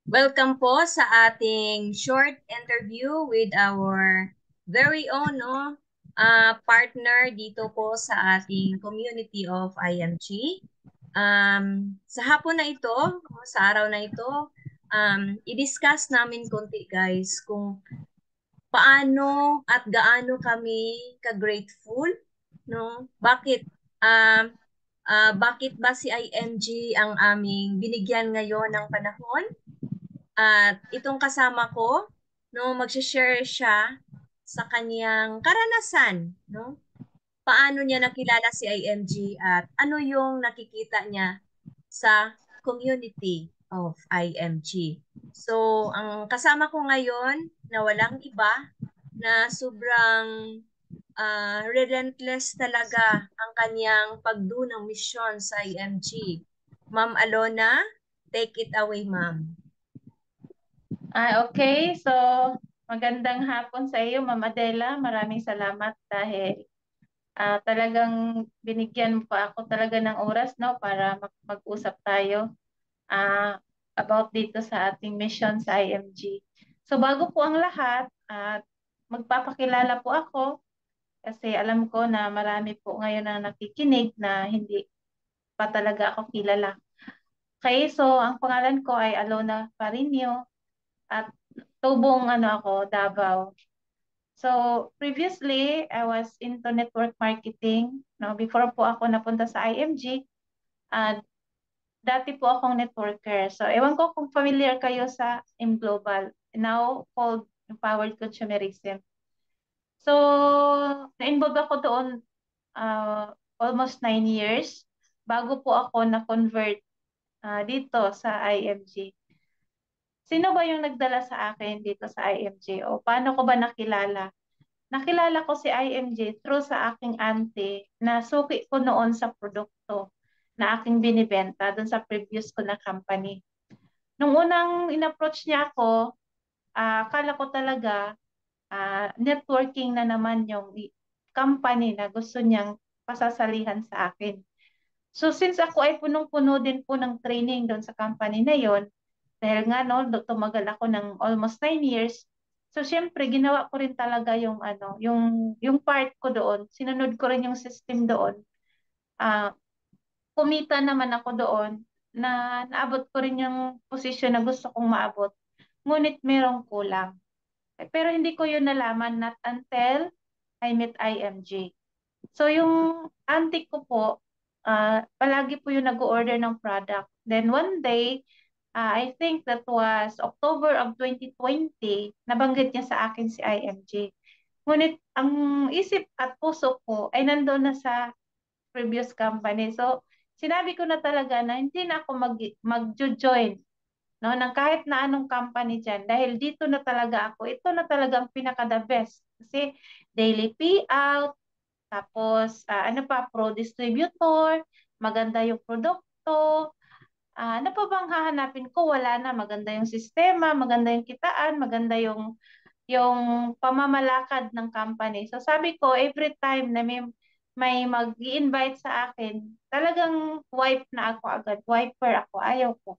Welcome po sa ating short interview with our very own partner dito po sa ating community of IMG. Sa hapon na ito, sa araw na ito, i-discuss namin konti guys kung paano at gaano kami ka-grateful, no? Bakit ba si IMG ang aming binigyan ngayon ng panahon? At itong kasama ko, no, magse-share siya sa kanyang karanasan, no? Paano niya nakilala si IMG at ano yung nakikita niya sa community of IMG. So, ang kasama ko ngayon na walang iba na sobrang relentless talaga ang kanyang pagdunang misyon sa IMG. Ma'am Alona, take it away, ma'am. Okay. So, magandang hapon sa iyo, Ma'am Adela. Maraming salamat dahil talagang binigyan mo pa ako talaga ng oras, no, para mag-usap tayo ah, about dito sa ating mission sa IMG. So, bago po ang lahat, magpapakilala po ako kasi alam ko na marami po ngayon ang nakikinig na hindi pa talaga ako kilala. Okay, so ang pangalan ko ay Alona Parinio at tubong ako, Davao. So, previously, I was into network marketing. No, before po ako napunta sa IMG, at dati po akong networker. So, ewan ko kung familiar kayo sa M-Global, now called Empowered Consumerism. So, na-involve ako doon almost 9 years bago po ako na-convert dito sa IMG. Sino ba yung nagdala sa akin dito sa IMG o paano ko ba nakilala? Nakilala ko si IMG through sa aking auntie na suki ko noon sa produkto na aking binibenta dun sa previous ko na company. Nung unang in-approach niya ako, akala ko talaga networking na naman yung company na gusto niyang pasasalihan sa akin. So since ako ay punong-puno din po ng training doon sa company na yon, dahil nga no, tumagal ako ng almost 9 years, so syempre ginawa ko rin talaga yung yung part ko doon, sinunod ko rin yung system doon. Ah, kumita naman ako doon na naabot ko rin yung posisyon na gusto kong maabot. Ngunit merong kulang. Pero hindi ko yun nalaman not until I met IMG. So yung auntie ko po, palagi po yung nag-order ng product. Then one day, I think that was October of 2020, nabanggit niya sa akin si IMG. Ngunit ang isip at puso ko ay nandoon na sa previous company. So sinabi ko na talaga na hindi na ako mag-join, no, ng kahit na anong company dyan. Dahil dito na talaga ako, ito na talaga ang pinaka-the best. Kasi daily payout, tapos, pro distributor, maganda yung produkto. Ano pa bang hahanapin ko? Wala na. Maganda yung sistema, maganda yung kitaan, maganda yung pamamalakad ng company. So sabi ko, every time na may mag-i-invite sa akin, talagang wipe na ako agad. Wiper ako. Ayaw ko.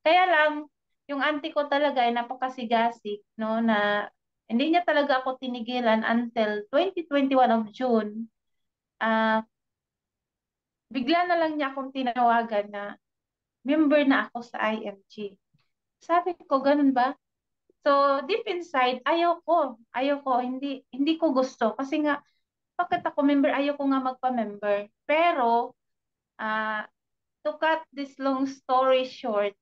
Kaya lang, yung auntie ko talaga ay napakasigasig, no, na hindi niya talaga ako tinigilan until 2021 of June. Ah, bigla na lang niya akong tinawagan na member na ako sa IMG. Sabi ko, ganun ba? So, deep inside, ayaw ko, hindi ko gusto. Kasi nga, bakit ako member? Ayaw ko nga magpa-member. Pero, ah, to cut this long story short,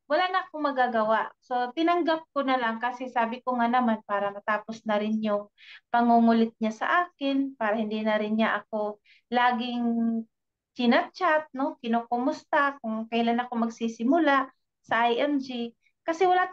wala na akong magagawa. So, tinanggap ko na lang kasi sabi ko nga naman para matapos na rin yung pangungulit niya sa akin, para hindi na rin niya ako laging chinat-chat, no? Kinukumusta kung kailan ako magsisimula sa IMG. Kasi wala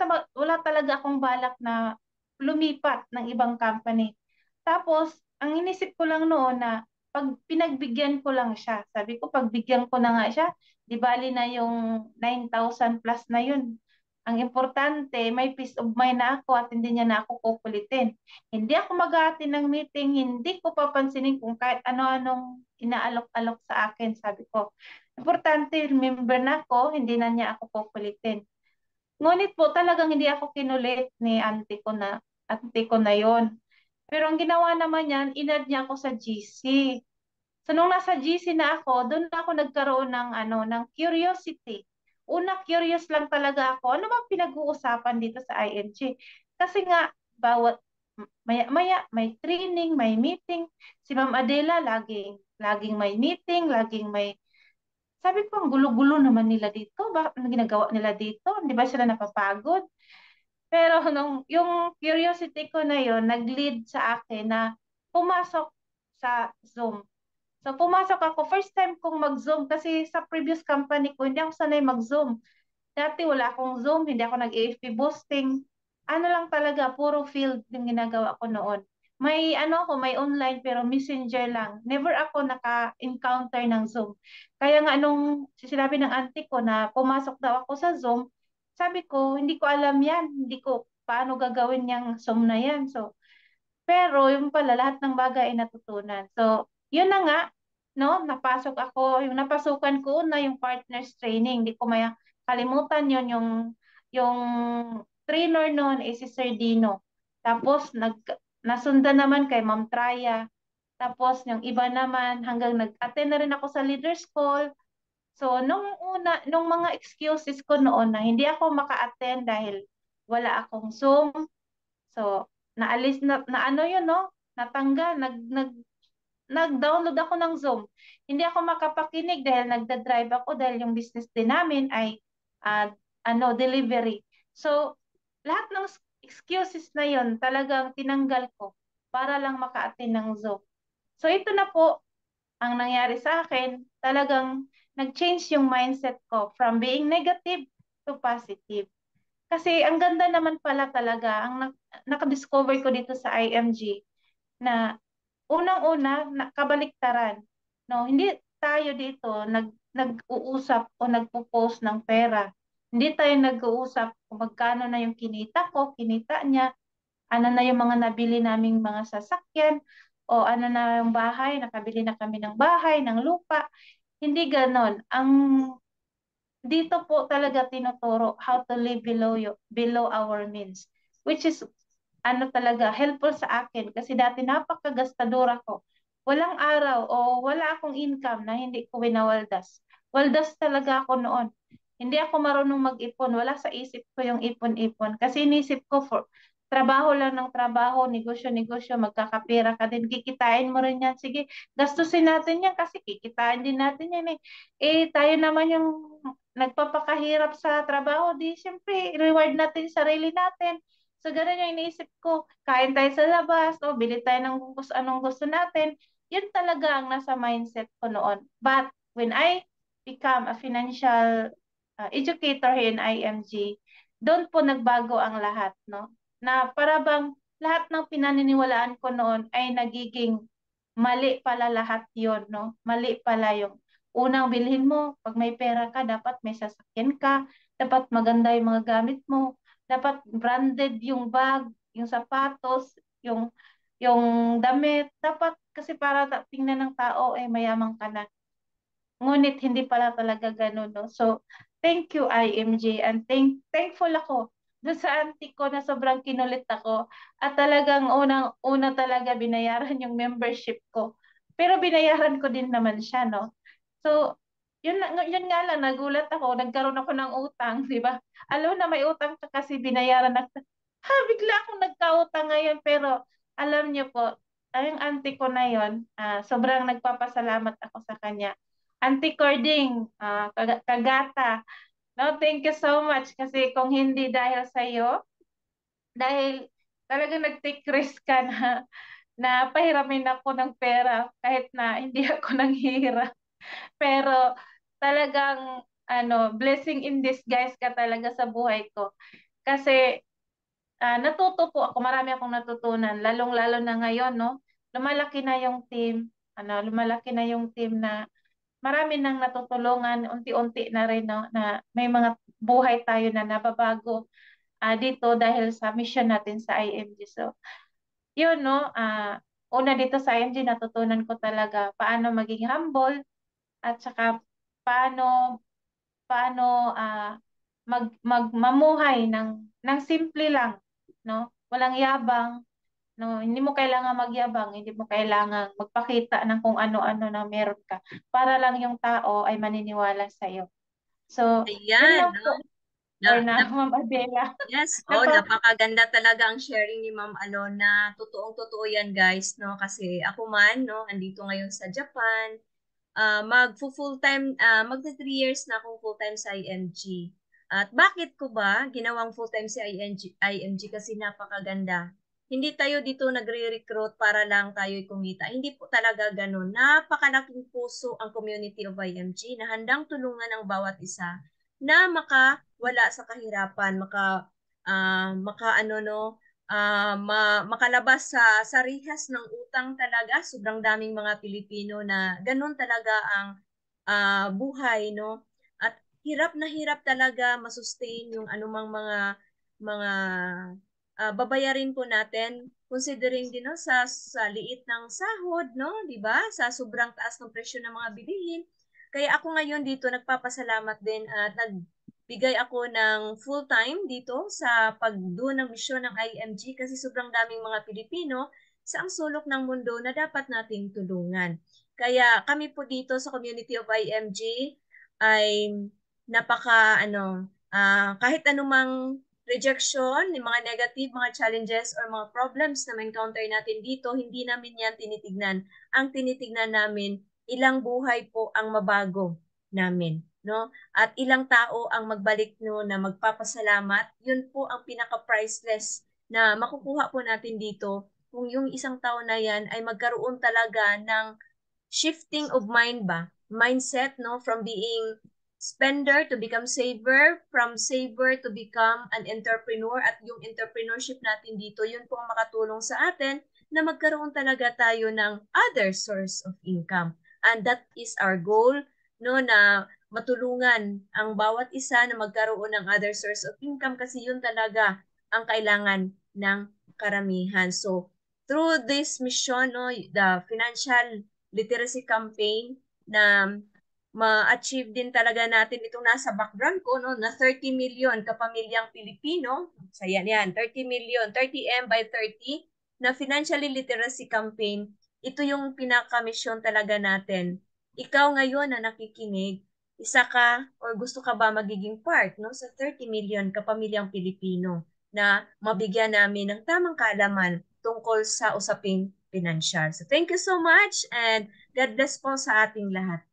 talaga akong balak na lumipat ng ibang company. Tapos, ang inisip ko lang noon na pag pinagbigyan ko lang siya, sabi ko pagbigyan ko na nga siya, di bali na yung 9,000 plus na yun. Ang importante, may peace of mind na ako at hindi niya na ako kukulitin. Hindi ako mag-aatin ng meeting, hindi ko papansinin kung kahit ano-anong inaalok-alok sa akin, sabi ko. Importante, remember na ako, hindi na niya ako kukulitin. Ngunit po talagang hindi ako kinulit ni auntie ko na yon. Pero ang ginawa naman yan, inad niya ako sa GC. So nung nasa GC na ako, doon na ako nagkaroon ng ng curiosity. Una, curious lang talaga ako. Ano bang pinag-uusapan dito sa ING? Kasi nga, bawat maya-maya may training, may meeting. Si Ma'am Adela laging may meeting, laging may. Sabi ko, ang gulo-gulo naman nila dito. Bakit ano ginagawa nila dito? Hindi ba sila napapagod? Pero yung curiosity ko na yon nag-lead sa akin na pumasok sa Zoom. So pumasok ako, first time kong mag-Zoom kasi sa previous company ko, hindi ako sanay mag-Zoom. Dati wala akong Zoom, hindi ako nag-AFP boosting. Ano lang talaga, puro field yung ginagawa ko noon. May online pero messenger lang. Never ako naka-encounter ng Zoom. Kaya nga nung sinabi ng auntie ko na pumasok daw ako sa Zoom, sabi ko, hindi ko alam yan. Hindi ko paano gagawin yung Zoom na yan. So, pero yung pala, lahat ng bagay ay natutunan. So, yun na nga, no, napasok ako, yung napasukan ko na yung partners training. Hindi ko may kalimutan yun, yung trainer noon is si Sir Dino. Tapos, nasundan naman kay Ma'am Traya. Tapos, yung iba naman, hanggang nag-attend na rin ako sa leaders call. So, nung mga excuses ko noon na hindi ako maka-attend dahil wala akong Zoom, so, naalis na ano yun, no? Natanggal, nag-download ako ng Zoom. Hindi ako makapakinig dahil nagda-drive ako dahil yung business din namin ay ah, delivery. So, lahat ng excuses na yun talagang tinanggal ko para lang maka-attend ng Zoom. So, ito na po ang nangyari sa akin. Talagang nag-change yung mindset ko from being negative to positive. Kasi ang ganda naman pala talaga, nakadiscover ko dito sa IMG na unang-una, kabaliktaran. No, hindi tayo dito nag-uusap o nagpo-post ng pera. Hindi tayo nag-uusap kung magkano na yung kinita niya, ano na yung mga nabili naming mga sasakyan, o ano na yung bahay, nakabili na kami ng bahay, ng lupa. Hindi ganon. Dito po talaga tinuturo how to live below our means, which is talaga helpful sa akin kasi dati napakagastadora ko. Walang araw o wala akong income na hindi ko winawaldas. Waldas talaga ako noon. Hindi ako marunong mag-ipon. Wala sa isip ko yung ipon-ipon. Kasi inisip ko for trabaho lang ng trabaho, negosyo-negosyo, magkakapira ka din. Kikitain mo rin yan. Sige, gastusin natin yan kasi kikitain din natin yan eh. Tayo naman yung nagpapakahirap sa trabaho, di syempre, reward natin sarili natin. So, ganun yung iniisip ko. Kain tayo sa labas, o bili tayo ng anong gusto natin. Yun talaga ang nasa mindset ko noon. But when I become a financial educator here in IMG, doon po nagbago ang lahat, no? Na para bang lahat ng pinaniniwalaan ko noon ay nagiging mali pala lahat yon, no? Mali pala yung unang bilhin mo, pag may pera ka, dapat may sasakyan ka, dapat maganda yung mga gamit mo, dapat branded yung bag, yung sapatos, yung damit, dapat kasi para tingnan ng tao, mayaman ka na. Ngunit hindi pala talaga ganun, no? So, thank you, IMJ, and thankful ako doon sa auntie ko na sobrang kinulit ako at talagang unang-una talaga binayaran yung membership ko. Pero binayaran ko din naman siya, no? So, yun nga lang, nagulat ako, nagkaroon ako ng utang, di ba? Alam na may utang ka kasi binayaran na, bigla akong nagkautang ngayon, pero alam niyo po, yung auntie ko na yon, sobrang nagpapasalamat ako sa kanya. Auntie Cording, Kagata, no, thank you so much kasi kung hindi dahil sa iyo, dahil talagang nag-take risk ka na pahiramin ako ng pera kahit na hindi ako nanghihirap. Pero talagang blessing in disguise ka talaga sa buhay ko. Kasi natuto po ako, marami akong natutunan, lalong-lalo na ngayon, no? Lumalaki na yung team, lumalaki na yung team na marami nang natutulungan, unti-unti na rin, no, na may mga buhay tayo na nababago dito dahil sa mission natin sa IMG. So, yun, no, una dito sa IMG, natutunan ko talaga paano maging humble at saka paano paano mamuhay ng simple lang, no? Walang yabang, no? Hindi mo kailangan magyabang, hindi mo kailangan magpakita ng kung ano-ano na meron ka para lang yung tao ay maniniwala sa iyo. So, yun Ayan, lang no? po, Na, or na na, Ma'am Adela. yes, oh, Napa, napakaganda talaga ang sharing ni Ma'am na totoong-totoo yan, guys, no? Kasi ako man, no, andito ngayon sa Japan, magta 3 years na akong full-time sa IMG. At bakit ko ba ginawang full-time sa IMG? Kasi napakaganda. Hindi tayo dito nagre-recruit para lang tayo'y kumita. Hindi po talaga ganun. Napakalaking puso ang community of IMG na handang tulungan ang bawat isa na makawala sa kahirapan, maka ano no, makalabas sa rihas ng utang talaga. Sobrang daming mga Pilipino na ganun talaga ang buhay, no? At hirap talaga masustain yung anumang mga babayarin po natin considering din no sa liit ng sahod, no, 'di ba? Sa sobrang taas ng presyo ng mga bilihin. Kaya ako ngayon dito nagpapasalamat din at nagbigay ako ng full-time dito sa pagdo ng misyon ng IMG kasi sobrang daming mga Pilipino sa ang sulok ng mundo na dapat nating tulungan. Kaya kami po dito sa community of IMG ay kahit anumang rejection, yung mga negative, mga challenges or mga problems na ma-encounter natin dito, hindi namin yan tinitignan. Ang tinitignan namin, ilang buhay po ang mabago namin, no? At ilang tao ang magbalik no na magpapasalamat. Yun po ang pinaka-priceless na makukuha po natin dito kung yung isang tao na yan ay magkaroon talaga ng shifting of mind ba? Mindset, no? From being spender to become saver, from saver to become an entrepreneur, at yung entrepreneurship natin dito, yun po ang makatulong sa atin na magkaroon talaga tayo ng other source of income. And that is our goal, no, na matulungan ang bawat isa na magkaroon ng other source of income kasi yun talaga ang kailangan ng karamihan. So, through this mission, no, the financial literacy campaign na ma-achieve din talaga natin itong nasa background ko, no, na 30 million kapamilyang Pilipino. So yan, 30 million, 30M by 30 na financially literacy campaign. Ito yung pinaka-mission talaga natin. Ikaw ngayon na nakikinig, isa ka or gusto ka ba magiging part, no, sa 30 million kapamilyang Pilipino na mabigyan namin ng tamang kaalaman tungkol sa usaping pinansyal. So thank you so much and God bless po sa ating lahat.